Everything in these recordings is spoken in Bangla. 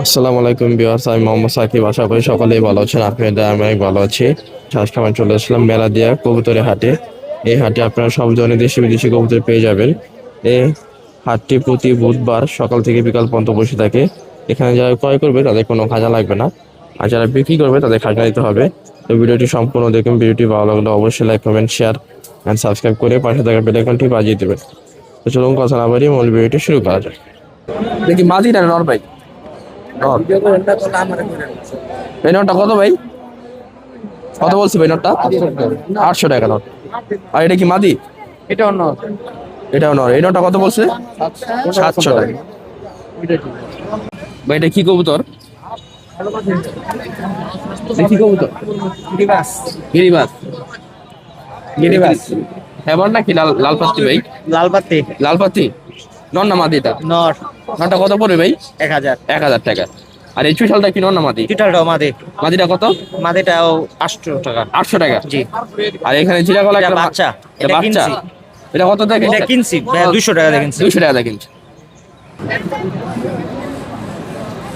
আসসালামু আলাইকুম ভিউয়ার্স, আমি মোহাম্মদ সাকিব। আশা করি সকলেই ভালো আছেন। আপনাদের আমি অনেক ভালো আছি। খামার চলে আসলাম মেলা দিয়া কবুতরের হাটে। এই হাটে আপনারা সব ধরনের দেশি বিদেশি কবুতর পেয়ে যাবেন। এই হাটটি প্রতি বুধবার সকাল থেকে বিকাল পর্যন্ত বসে থাকে। এখানে যারা ক্রয় করবে তাদের কোনো খাজা লাগবে না, আর যারা বিক্রি করবে তাদের খাজা দিতে হবে। তো ভিডিওটি সম্পূর্ণ দেখুন। ভিডিওটি ভালো লাগলে অবশ্যই like, comment, share and subscribe করে পাশে থাকা বেল আইকনটি বাজিয়ে দেবেন। তো চলুন কথা না বাড়িয়ে মূল ভিডিওটি শুরু করা যাক। দেখি মাঝি না নর ভাই? এই নোটটা কত ভাই? কত বলছি ভাই নোটটা? 800 টাকা নোট। আর এটা কি মাদি? এটাও নর। এটাও নর। এই নোটটা কত বলছে? 700 টাকা। ভাই এটা কি কবুতর? দেখি কবুতর গিরিবাস। গিরিবাস। গিরিবাস হ্যাঁ নাকি লাল পাত্তি ভাই? লালপাতি লাল পাত্তি নর না মাদি? এটা নর। নটটা কত পড়বে ভাই? 1000। 1000 টাকা। আর এই চুইঠালটা কি নর না মাদি? চিটালটাও মাদি। মাদিটা কত? মাদিটাও 800 টাকা। 800 টাকা। জি। আর এখানে জিরা গলা এটা একটা বাচ্চা। এটা এটা বাচ্চা। কিনছি। এটা কত টাকা? এটা কিনছি 200 টাকা দিয়ে কিনছি। 200 টাকা দিয়ে কিনছি।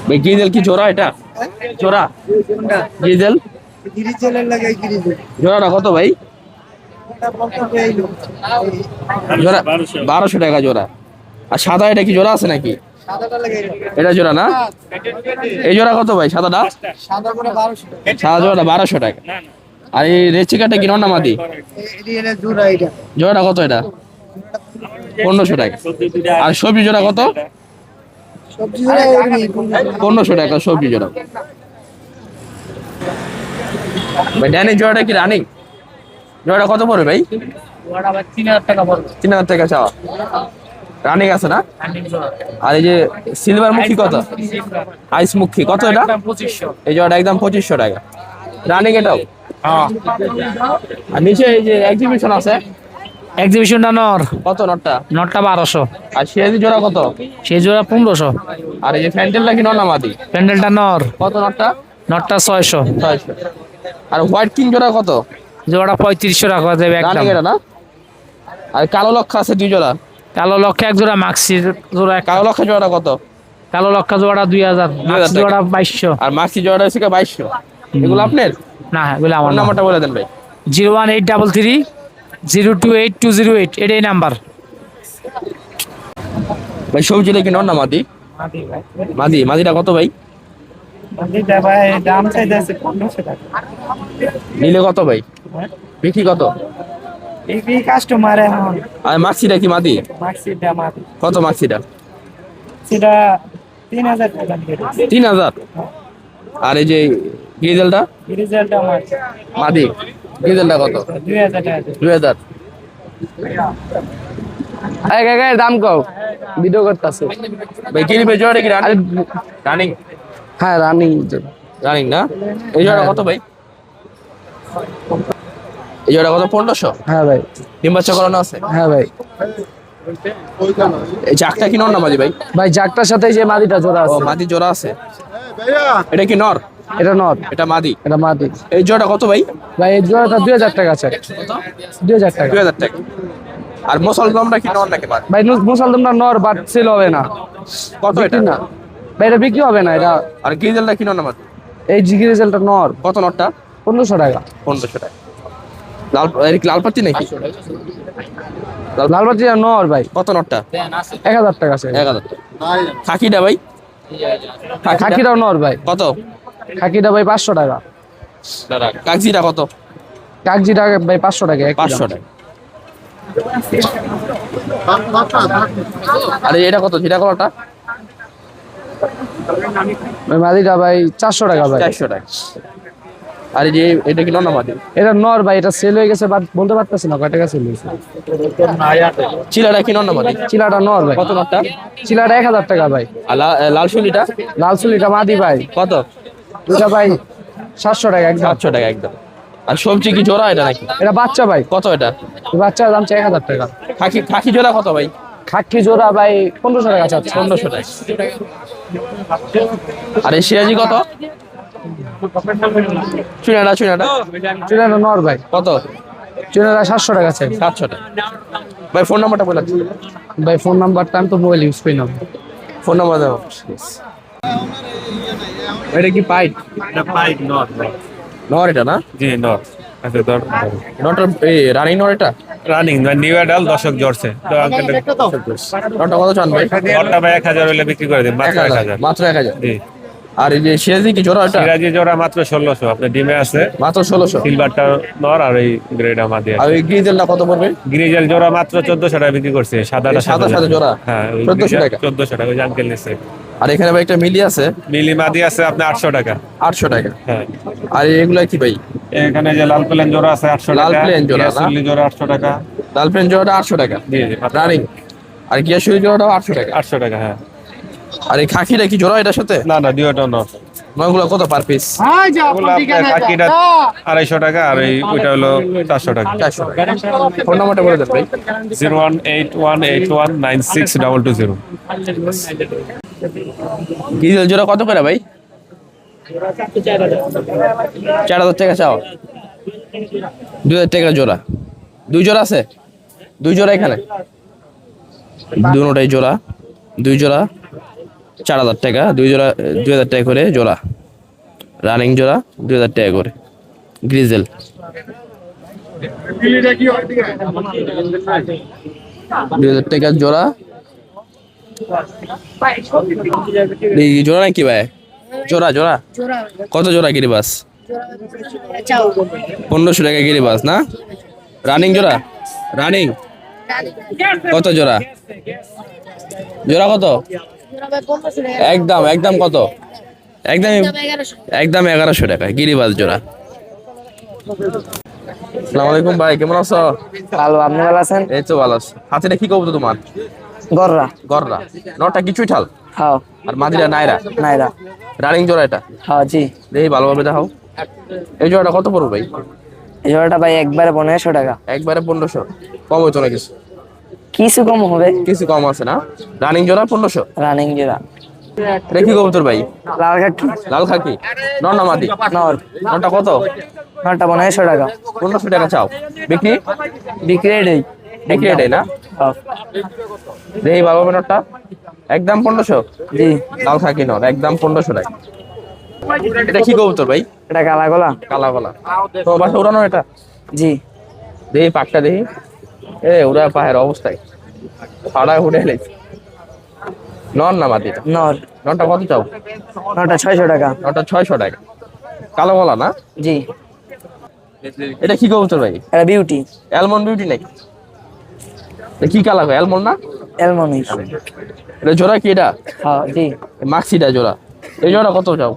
ভাই গিজেল কি জোড়া? এটা জোড়া গিজেল। গিরিজেলের লাগাই গিরিজেল। জোড়াটা কত ভাই? জোড়া 1200 টাকা জোড়া। আর সাদা এটা কি জোড়া আছে নাকি? এটা জোড়া না? এই জোড়া কত ভাই সাদাটা? সাদা করে 1200 টাকা। সাদা জোড়াটা 1200 টাকা। আর এই রেচিকাটা কি নর না মাদি? এটা জোড়া এটা। জোড়াটা কত? এটা 1500 টাকা। আর সবজি জোড়া কত? সবজি জোড়া 1500 টাকা সবজি জোড়া। ভাই ডাইনিং জোড়াটা কি রানিং? জোড়াটা কত পড়বে ভাই? জোড়া আবার 3000 টাকা পড়বে। 3000 টাকা চাওয়া। রানিং আছে না? আর এই যে সিলভার মুখী কত? আইস মুখী কত এটা? একদম 2500। এই জোড়াটা একদম 2500 টাকা। রানিং এটাও? হ্যাঁ। আর নিচে এই যে এক্সিবিশন আছে, এক্সিবিশনটা নর। কত নটটা? নটটা 1200। আর সিরাজি জোড়া কত? সেই জোড়া 1500। আর এই যে ফ্যান্টেলটা কি নর না মাদি? প্যান্ডেলটা নর। কত নটটা? নটটা 600। 600। আর হোয়াইট কিং জোড়া কত? জোড়া 3500 টাকা দেবে একদম। রানিং এটা না? আর কালো লক্ষা আছে 2 জোড়া। কালো লক্ষা এক জোড়া, মাক্সির জোড়া কালো লক্ষা জোড়াটা কত? কালো লক্ষা জোড়া 2000, 2000 মাক্সি টাকা। জোড়া 2200। আর মাক্সি জোড়াটা হচ্ছে 2200। এগুলো আপনার? না এগুলো আমার ফোন না। নাম্বারটা বলে দেন ভাই। 01833 028208 এটাই নাম্বার। ভাই সবজিটা কি নর না মাদি? মাদি। মাদিটা কত ভাই? দাম চাইতেছে 1500 টাকা। নিলে কত ভাই? বিক্রি কত? এই কাস্টমার এখন আর মাক্সিটা কি মাদি? মাক্সিটা মাদি। কত মাক্সিটা? সেটা 3000 টাকা দিয়ে দিচ্ছে। 3000। আর এই যে গ্রিজেলটা? রিজাল্টটা মাদি। গ্রিজেলটা কত? 2000 টাকা। 2000। এই কাকা দাম কও, ভিডিও করতেছে ভাই। কি নিবে জোড়া কি রানিং? রানিং। হ্যাঁ রানিং। রানিং না? এই জোড়া কত ভাই? এই জোড়া কত? 1500। হ্যাঁ ভাই। ডিম বাচ্চা করানো আছে? হ্যাঁ ভাই। এই জাকটা কি নর না মাদি ভাই? ভাই জাকটার সাথে যে মাদিটা জোড়া ও আছে। মাদি জোড়া আছে। এটা কি নর? এটা নর। এটা মাদি। এটা মাদি। এই জোড়া কত ভাই? ভাই এই জোড়াটা 2000 টাকা আছে। 2000 টাকা। 2000 টাকা। আর মুসলমানরা কি নর নাকি মাদি? ভাই মুসলমানরা নর, বাট সেল হবে না। কত এটা? না ভাই এটা বিক্রি হবে না এটা। আর গ্রিজেলটা কি নর না মাদি? এই জিগি রেজাল্টটা নর। কত নরটা? 1500 টাকা। 1500 টাকা। লাল এর কি লাল পাত্তি নাকি? লালবাতি নর ভাই। কত নরটা? 1000 টাকা আছে। 1000 টাকা। খাকিটা ভাই? খাকিটাও নর ভাই। কত? খাকিটা ভাই 500 টাকা। কাগজিটা কত? কাগজিটা ভাই 500 টাকা। 500 টাকা। আরে এটা কত? জিরা কলাটা? ভাই মাদিটা ভাই 400 টাকা ভাই। 400 টাকা। আর এই যে এটা কি নর না মাদি? এটা নর ভাই, এটা সেল হয়ে গেছে, বাট বলতে পারতেছি না কয় টাকা সেল হয়েছে। চিলাটা কি নর না মাদি? চিলাটা নর ভাই। কত নরটা? চিলাটা 1000 টাকা ভাই। আর লাল শুলিটা? লাল চুলিটা মাদি ভাই। কত? এটা ভাই 700 টাকা একদম। 700 টাকা একদম। আর সবজি কি জোড়া এটা নাকি? এটা বাচ্চা ভাই। কত এটা? বাচ্চার দাম 1000 টাকা। খাকি জোড়া কত ভাই? খাকি জোড়া ভাই 1500 টাকা চাচ্ছে। 1500 টাকা। আর এই সিরাজি কত? চুনাটা চুনাটা নর ভাই। কত? চুনাটা 700 টাকা চাই। 700 টাকা। ভাই ফোন নাম্বারটা বলে দিন। ভাই ফোন নাম্বারটা আমি তো মোবাইল ইউজ করি না। ফোন নাম্বার দাও। এটা কি পাইট? এটা পাইক নট। নর এটা না? জি নট। আচ্ছা ধর নটার এই রানিং নর এটা? রানিং নিউ অ্যাডাল দশক জর্সে তো আঙ্কেল নটা কত চান ভাই? নটটা ভাই 1000 হলে বিক্রি করে দিন মাত্র 1000। মাত্র 1000। জি। আর এই যে সিরাজি কি জোড়া এটা? সিরাজি জোড়া মাত্র 1600 আপনার ডিমে আছে। মাত্র 1600। সিলভারটা নর আর এই গ্রেডা মাদি আর আছে। ওই গ্রিজেলটা কত পড়বে? গ্রিজেল জোড়া মাত্র 1400 টাকা বিক্রি করছে। সাদাটা সাদা সাদা জোড়া? হ্যাঁ 1400 টাকা। 1400 টাকা ওই যে আঙ্কেল নিছে। আর এখানে ভাই একটা মিলি আছে, মিলি মাদি আছে আপনার 800 টাকা। 800 টাকা। হ্যাঁ। আর এগুলা কি ভাই? এখানে যে লাল প্লেন জোড়া আছে 800 টাকা। লাল প্লেন জোড়া না? সুলি জোড়া 800 টাকা। লাল পেন জোড়াটা 800 টাকা জি জি রানিং। আর গিয়া শুরি জোড়াটাও 800 টাকা। 800 টাকা হ্যাঁ। আর এই খাকিটা কি জোড়া এটার সাথে? না না দুইটা নর। নয়গুলো কত পার পিস? কাকিটা 250 টাকা আর এই ওইটা হলো 400 টাকা। 400 টাকা। ফোন নাম্বারটা বলে দেন ভাই। 01818196220। গ্রিজেল জোড়া কত করে ভাই? 4000 টাকা চাও? 2000 টাকা জোড়া। দুই জোড়া আছে? দুই জোড়া এখানে? দুটোটাই জোড়া। দুই জোড়া 4000 টাকা, দুই জোড়া 2000 টাকা করে জোড়া। রানিং জোড়া 2000 টাকা করে। গ্রিজেল 2000 টাকা জোড়া। এই জোড়া নাকি ভাই? জোড়া জোড়া কত জোড়া গিরিবাস? 1500 টাকা গিরিবাস না? রানিং জোড়া? রানিং কত জোড়া? জোড়া কত? একদম একদম কত? একদম একদম 1100 টাকা গিরিবাস জোড়া। আসসালামু আলাইকুম ভাই, কেমন আছো? ভালো, আপনি ভালো আছেন? এই তো ভালো আছি। হাতিটা কি কবুতর তোমার? গররা। গররা। নটা কিছুই ঠাল হ্যাঁ। আর মাদিরা নাইরা। নাইরা। রানিং জোড়া এটা? হ্যাঁ জি। দেখি ভালোভাবে দেখাও। এই জোড়াটা কত পড়বে ভাই? এই জোড়াটা ভাই একবারে 1500 টাকা। একবারে 1500? কম হইতো না কিছু? কিছু কম হবে। কিছু কম আছে না? রানিং জোড়া 1500? রানিং জোড়া। এটা কি কবুতর ভাই? লাল কাকি। লাল খাকি নর না মাদি? নর। নটা কত? নরটা 1500 টাকা। 1500 টাকা চাও? বিক্রি? বিক্রি এটাই। বিক্রি এটাই না? হ্যাঁ। দেখি ভালোভাবে নটটা। একদম 1500? জি। লাল খাকি নর একদম 1500 টাকা। এটা কি কবুতর ভাই? এটা কালা গলা। কালা গলা। তোমার বাসা উড়ানো এটা? জি। দেখি পাকটা দেখি। উড়া পায়ের অবস্থায় ফাড়ায় উঠে এলেছে। নর না মাদি? নর। নটা কত চাও? নরটা 600 টাকা। নটা 600 টাকা। কালো গলা না? জি। এটা কি কবুতর ভাই? এটা বিউটি। অ্যালমন্ড বিউটি নাকি? এটা কি কালার হয়? অ্যালমন্ড না? এলমনিস। এটা জোড়া কি এটা? হ্যাঁ জি। মাক্সিটা জোড়া। এই জোড়া কত চাও?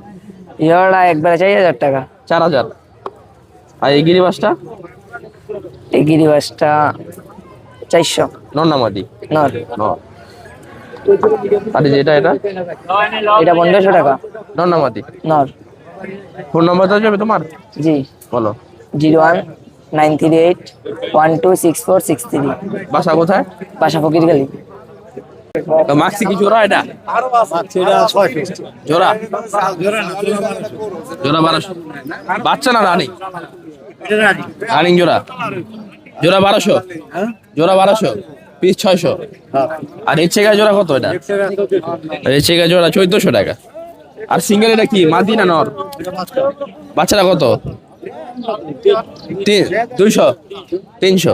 এই জোড়াটা একবারে 4000 টাকা। 4000। আর এই গিরিবাসটা? এই গিরিবাসটা 400। নর না মাদি? নর। নর। আর এই যে এটা এটা? এটা 1500 টাকা। নর না মাদি? নর। ফোন নাম্বার দেওয়া যাবে তোমার? জি। বলো। 01938126463। বাসা কোথায়? বাসা ফকিরগালি। মাক্সি কি জোড়া এটা? জোড়া? জোড়া 1200? বাচ্চা না রানিং? রানিং জোড়া। জোড়া 1200? জোড়া 1200 পিস 600। আর এর চেয়ে জোড়া কত এটা? এর চেয়ে জোড়া 1400 টাকা। আর সিঙ্গেল এটা কি মাদি না নর? বাচ্চাটা কত? 200 300?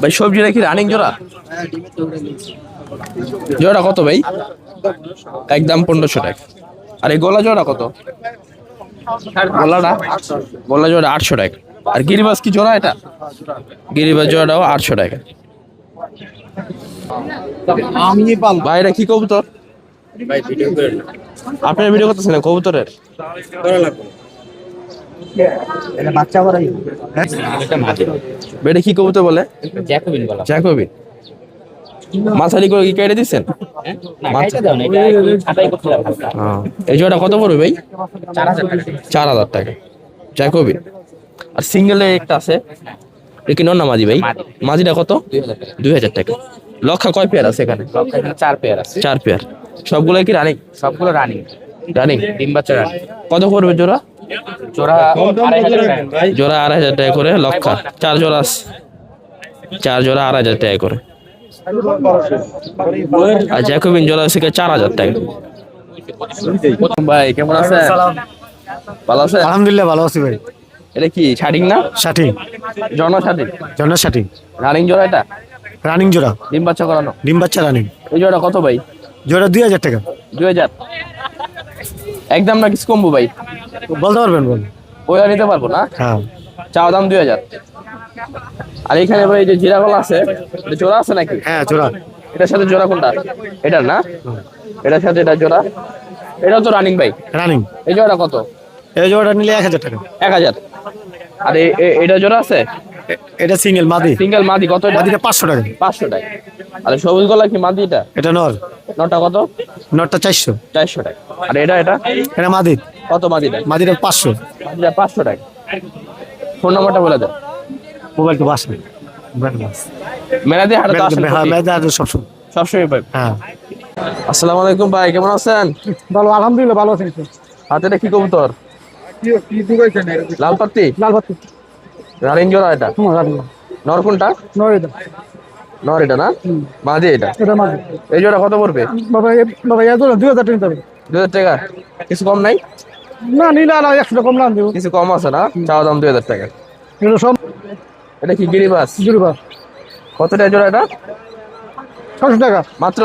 ভাই সবজিটা কি রানিং জোড়া? জোড়া কত ভাই? একদম 1500 টাকা। আর এই গোলা জোড়া কত? গোলা জোড়া 800 টাকা। আর গিরিবাস কি জোড়া এটা? গিরিবাস জোড়াটাও 800 টাকা। ভাই এটা কি কবুতর? আপনার ভিডিও করতেছেন কবুতরের? বাচ্চা করে এটা কি কবুতর বলে? জ্যাকোবিন। মাছারি করে কি কেটে দিচ্ছেন? এই জোড়া কত পড়বে ভাই? 4000 টাকা। জ্যাকোবিন। আর সিঙ্গেল একটা আছে, এটা কি নর না মাঝি ভাই? মাঝিটা কত? 2000 টাকা। লক্ষা কয় পেয়ার আছে এখানে? 4 পেয়ার আছে। 4 পেয়ার। সবগুলো কি রানিং? সবগুলো রানিং। রানিং ডিম বাচ্চা রানিং। কত পড়বে জোড়া? জোড়া 2500 টাকা। জোড়া 2500 টাকা করে লক্ষা। 4 জোড়া আছে। 4 জোড়া 2500 টাকা করে। আর জ্যাকোবিন জোড়া হচ্ছে 4,000 টাকা। ভাই কেমন আছেন? ভালো আছে? আলহামদুলিল্লাহ ভালো আছি ভাই। এটা কি শাটিং না? 60 জন্ম শাটিং জন্য 60 রানিং জোড়া এটা? রানিং জোড়া, ডিম বাচ্চা করানো। ডিম বাচ্চা রানিং। এই জোড়া কত ভাই? জোড়া 2000 টাকা। 2000 একদম না কিছু কমবো ভাই? বলতে পারবেন বল? ওইটা নিতে পারবো না? হ্যাঁ চাওয়া দাম 2000। আর এখানে ভাই যে জিরা গলা আছে, এটা জোড়া আছে নাকি? হ্যাঁ জোড়া। এটার সাথে জোড়া কোনটা? এটার না? এটার সাথে এটা জোড়া। এটাও তো রানিং ভাই। রানিং। এই জোড়া কত? এই জোড়াটা নিলে 1000 টাকা। 1000। আর এটা জোড়া আছে? এটা সিঙ্গেল মাদি। সিঙ্গেল মাদি কত? এটা মাদিটা 500 টাকা। 500 টাকা। আর সবুজ গলা কি মাদি এটা? এটা নর। নটা কত? নরটা 400। 400 টাকা। আর এটা এটা মাদি। কত মাদিটা? মাদিটা 500। মাদিটা 500 টাকা। ফোন নাম্বারটা বলে দাও। মোবাইল তো বাসে। মেলাদি হাটে তো আসেন হ্যাঁ প্রতি? মেয়েদের আর সবসময়। সবসময় পাই। হ্যাঁ আসসালামু আলাইকুম ভাই, কেমন আছেন? ভালো আলহামদুলিল্লাহ ভালো আছেন। হাতে এটা কি কবুতর? লাল পাত্তি লাল ভাত রানিং জোড়া এটা? নর কোনটা? নয়টা নর এটা না? মাদি এটা? এটা মাঝে এই জোড়া কত পড়বে? বাবা বাবা এত 2000 টাকা নিতে হবে 2000 টাকা। কিছু কম নাই? না নিলে আর 100 টাকা কম না দেবো। কিছু কম আছে না? চাওয়া দাম 2000 টাকা। এগুলো সব এটা কি গিরিবাস? জুড়বা কত টাকা জোড়া এটা? 600 টাকা মাত্র?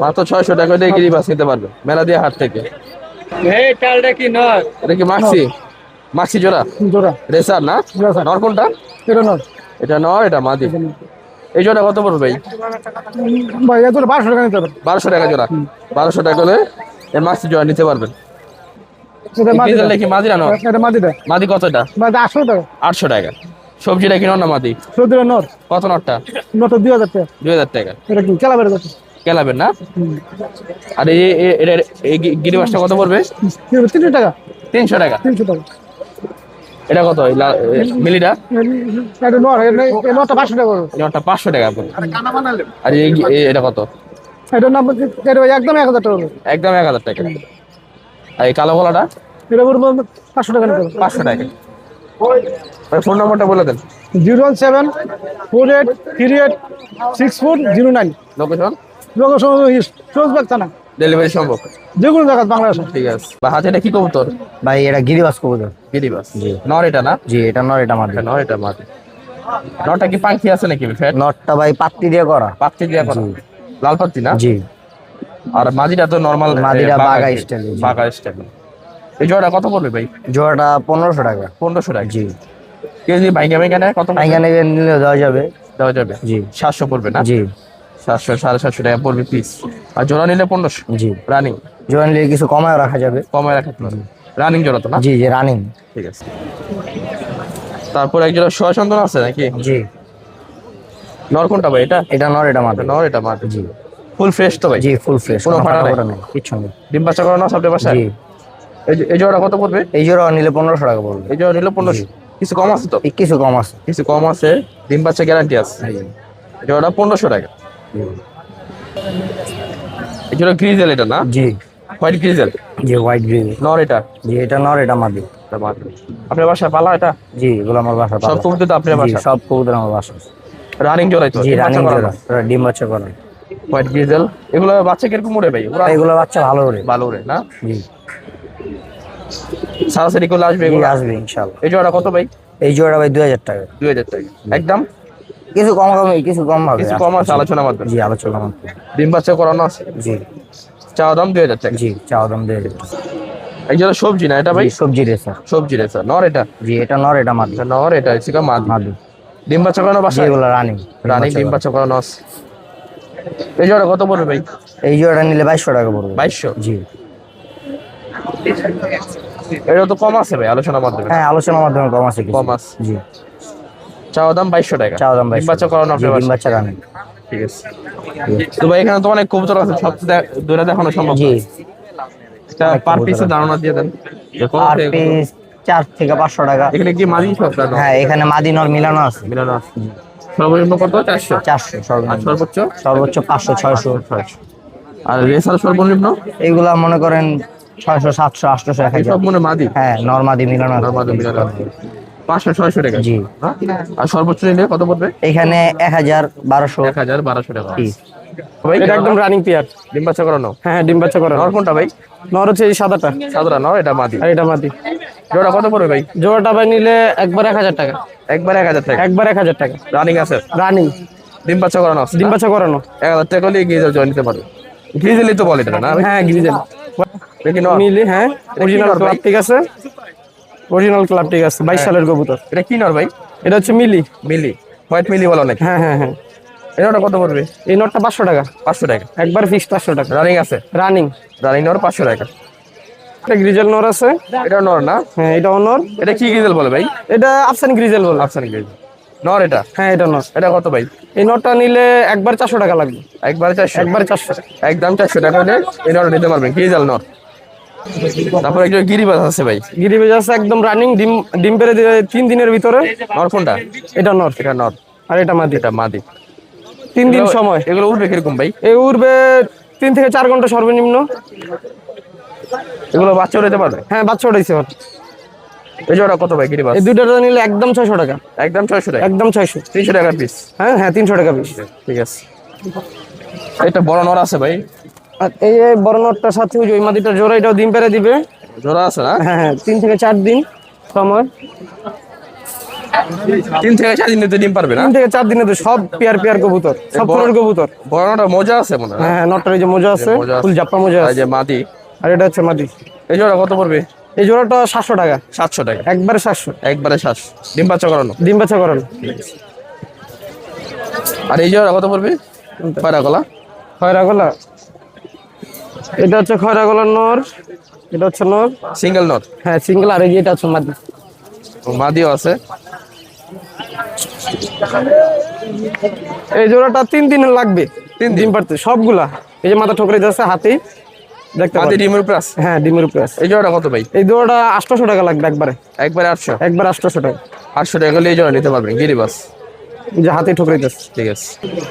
মাত্র 600 টাকা দিয়ে গিরিবাস নিতে পারবে মেলা দিয়ে হাট থেকে। এটা কি মাক্সি? মাক্সি জোড়া জোড়া রেসার না? রেসার। নর কোনটা? এটা নয় এটা নর, এটা মাদি। এই জোড়া কত পড়বে ভাই? ভাই এত 500 টাকা নিতে হবে 1200 টাকা জোড়া। 1200 টাকা হলে এই মাক্সি জোড়া নিতে পারবেন। এটা মাদি ডিজেল কি মাদি না নর? এটা মাদিটা মাদি কত এটা? মাদি 800 টাকা 800 টাকা। সবজিটা কি নর না মাদি? সৌদির নর কত নরটা? নট 2000 টাকা 2000 টাকা। এটা কি কেলা বেড়ে যাচ্ছে কেলাবেন না? আর এই গিরিবাসটা কত পড়বে? 300 টাকা 300 টাকা। 300 টাকা এটা কত? মিলিটা? এটা নর এই নটটা 500 টাকা করবে নরটা 500 টাকা পড়বে। আর এটা কত? এটার নাম এটা একদম 1000 টাকা করবে একদম 1000 টাকা। আর এই কালো গলাটা? এটা করবো 500 টাকা নিতে হবে 500 টাকা। ফোন নম্বরটা বলে দেন। 01748386409 লোকেশন? লোকেশন চৌচবাগ থানা ডেলিভারি সম্ভব? যে কোনো জায়গা বাংলাদেশে ঠিক আছে। বা হাতে এটা কি কবুতর? ভাই এটা গিরিবাস কবুতর। গিরিবাস। নর এটা না? জি এটা নর, এটা মাদি। এটা নর, এটা মাদি। নরটা কি পাখি আছে নাকি? ফ্যাট নরটা ভাই পাত্তি দিয়ে করা। পাত্তি দিয়া করা? লাল পাত্তি না? জি আর মাদিটা তো নরমাল মাদিটা বাঘা স্টাইল। বাঘা স্টাইল। এই জোড়া কত পড়বে ভাই? জোড়াটা 1500 টাকা। 1500 টাকা। জি কেজি ভাইঙ্গা ভাইঙ্গা নেয় কত? এখানে নিলে দেওয়া যাবে। দেওয়া যাবে? জি 700 পড়বে না? জি 700 750 টাকা পড়বে পিস। আর জোড়া নিলে 1500। জি রানিং জোড়া নিলে কিছু কমায় রাখা যাবে। কমে রাখা রানিং জোড়া তো না? জি জি রানিং। ঠিক আছে। তারপর এক জোড়া সোয়া সন্তান আছে নাকি? জি নর কোনটা ভাই? এটা? এটা নর, এটা মাদি। নর, এটা মাদি। জি ফুল ফ্রেশ তো ভাই? জি ফুল ফ্রেশ, কোনো ফাটা নাই? নেই, কিচ্ছু নেই। ডিম বাচ্চা করানো সব বাসায়? জি এই জোড়া কত পড়বে? এই জোড়া নিলে 1500 টাকা পড়বে। এই জোড়া নিলে 1500। কিছু কম আছে তো? কিছু কম আছে। কিছু কম আছে। ডিম বাচ্চা গ্যারান্টি আছে। এই জোড়া 1500 টাকা। এই জোড়া গ্রিজেল এটা না? জি হোয়াইট গ্রিজেল। জি হোয়াইট গ্রিন। নর এটা? জি এটা নর, এটা মাদি। এটা মাদি। আপনার বাসায় পালা এটা? জি এগুলো আমার বাসা। সব কবুতর তো আপনার বাসা? সব কবুতর আমার বাসা। রানিং জোড়াই তো? জি রানিং জোড়া, ডিম বাচ্চা করা। White grizzle. এগুলো বাচ্চা কিরকম উড়ে ভাই? ওরা এগুলো বাচ্চা ভালো ওরে। ভালো উড়ে না? জি সরাসরি করলে আসবে জি এগুলো? আসবে ইনশাআল্লাহ। এই জোড়া কত ভাই? এই জোড়া ভাই 2000 টাকা। 2000 টাকা একদম? কিছু কম হবে, কিছু কম হবে। কিছু কম আছে আলোচনা মাধ্যমে? জি আলোচনা মাত্র। ডিম বাচ্চা করানো আছে? জি চাওয়া দাম 2000 টাকা। জি চাওয়া দাম 2000 টাকা। এই জোড়া সবজি না এটা ভাই? জি, সবজি রেসা। সবজি রে স্যার। নর এটা? জি এটা নর, এটা মাদি। এটা নর, এটা হচ্ছে মাদি। মাদি। ডিম বাচ্চা করানো জি বাসায়? এগুলো রানিং। রানিং ডিম বাচ্চা করানো আছে। এই জোড়া কত পড়বে ভাই? এই জোড়া নিলে 2200 টাকা পড়বে। 2200? জি এটা তো কম আছে ভাই আলোচনার মাধ্যমে? হ্যাঁ আলোচনার মাধ্যমে কম আছে কিছু। কম আছে। জি চাওয়া দাম 2200 টাকা। চাওয়া দাম 2200 ডিম বাচ্চা করানো জি, আপনার ডিম বাসায়? বাচ্চা রানিং। ঠিক আছে। তো ভাই এখানে তো অনেক কবুতর আছে, সব দূরে দেখানো সম্ভব জি না। পার পিসে ধারণা দিয়ে দেন। আর পিস 4 থেকে 500 টাকা। এখানে কি মাদি সব না? হ্যাঁ এখানে মাদি নর মিলানো আছে। মিলানো আছে। সর্বনিম্ন কত? 400? 400 আর সর্বনিম্ন। সর্বোচ্চ? সর্বোচ্চ 500 600। 600। আর রেসার সর্বনিম্ন? এইগুলা মনে করেন 600 700 800 এই সব মনে মাদি? হ্যাঁ নর মাদি মিলানো আছে। মাদি মিলানো আছে। 500-600 টাকা জি। হ্যাঁ? আর সর্বোচ্চ নিলে কত পড়বে? এখানে 1000 1200 1000-1200 টাকা। জি। ভাই এটা একদম রানিং পেয়ার। ডিম বাচ্চা করানো। হ্যাঁ ডিম বাচ্চা করানো। নর কোনটা ভাই? নর হচ্ছে এই সাদাটা সাদা নর, এটা মাদি। আর এটা মাদি। জোড়া কত পড়বে ভাই? জোড়াটা ভাই নিলে একবার 1000 টাকা। একবার 1000 টাকা। একবার 1000 টাকা। রানিং আছে, রানিং ডিম বাচ্চা করানো আছে। ডিম বাচ্চা করানো। 1000 টাকা হলে গিয়ে জয়েন নিতে পারবে। গ্রিজেলি তো বলে এটা না ভাই? হ্যাঁ গ্রিজেল দেখি নর। মিলি। হ্যাঁ অরিজিনাল নর ভাই? ক্লাব ঠিক আছে, অরিজিনাল ক্লাব ঠিক আছে। 22 সালের কবুতর। এটা কি নর ভাই? এটা হচ্ছে মিলি। মিলি, হোয়াইট মিলি বলো নাকি? হ্যাঁ হ্যাঁ হ্যাঁ। এটা কত পড়বে? এই নটটা 500 টাকা। 500 টাকা। একবার ফিক্সড 500 টাকা। রানিং আছে, রানিং। রানিং নর 500 টাকা। একটা গ্রিজেল নর আছে। এটা নর না? হ্যাঁ এটা নর। এটা কি গ্রিজেল বলে ভাই? এটা আফসান গ্রিজেল বলে। আফসানি গ্রিজেল নর এটা। হ্যাঁ এটা নর। এটা কত ভাই? এই নটটা নিলে একবার 400 টাকা লাগবে। একবার 400? একবার 400। একদম 400 টাকা হলে এই নর নিতে পারবেন, গ্রিজেল নর। তারপর একজন গিরিবাজ আছে ভাই। গিরিবেজ আছে একদম রানিং, ডিম ডিম পেড়ে 3 দিনের ভিতরে। নর কোনটা? এটা নর এটা নর, আর এটা মাদি। এটা মাদি। 3 দিন সময়। এগুলো উঠবে কিরকম ভাই? এই উড়বে 3 থেকে 4 ঘন্টা সর্বনিম্ন। এগুলো বাচ্চা উঠাতে পারবে? হ্যাঁ বাচ্চা উঠাইছে ওর। এই জোড়া কত ভাই গিরিবাজ? এই দুইটা নিলে একদম 600 টাকা। একদম 600 টাকা। একদম 600। 300 টাকা পিস। হ্যাঁ হ্যাঁ 300 টাকা পিস। ঠিক আছে। এটা বড় নর আছে ভাই? আর এই যে বড় নটটার সাথে ওই মাদিটার জোড়া, এটাও ডিম পেড়ে দিবে। জোড়া আছে না? হ্যাঁ হ্যাঁ 3 থেকে 4 দিন সময়। 3 থেকে 4 দিনে তো ডিম পারবে না? 3 থেকে 4 দিনে তো সব পেয়ার পেয়ার কবুতর, সব ফুলের কবুতর। বড় নটা মজা আছে মনে হয়। হ্যাঁ হ্যাঁ নটটার এই যে মোজা আছে, মোজা আছে। ফুল জাপ্পা মোজা আর আছে। যে মাদি, আর এটা হচ্ছে মাদি। এই জোড়া কত পড়বে? এই জোড়াটা 700 টাকা। 700 টাকা। একবারে 700। একবারে 700, ডিম বাচ্চা করানো। ডিম বাচ্চা করানো। আর এই জোড়া কত পড়বে? পায়রা গলা। খয়রা গলা। এটা হচ্ছে খয়রা গলার নর, এটা হচ্ছে নর। Single not. হ্যাঁ সিঙ্গেল। আর এই যে এটা হচ্ছে মাদি। মাদিও আছে। এই জোড়াটা 3 দিন লাগবে। 3 দিন? ডিম পারতে সবগুলা। এই যে মাথা ঠোকরে যাচ্ছে হাতেই দেখতে মাদি পাচ্ছেন। ডিমের উপর আছে। হ্যাঁ ডিমের উপরে আছে। এই জোড়া কত ভাই? এই জোড়াটা 800 টাকা লাগবে একবারে। একবারে 800? একবার 800 টাকা। 800 টাকা হলে এই জোড়া নিতে পারবেন গিরিবাস। যে হাতে ঠোকরে যাচ্ছে। ঠিক আছে।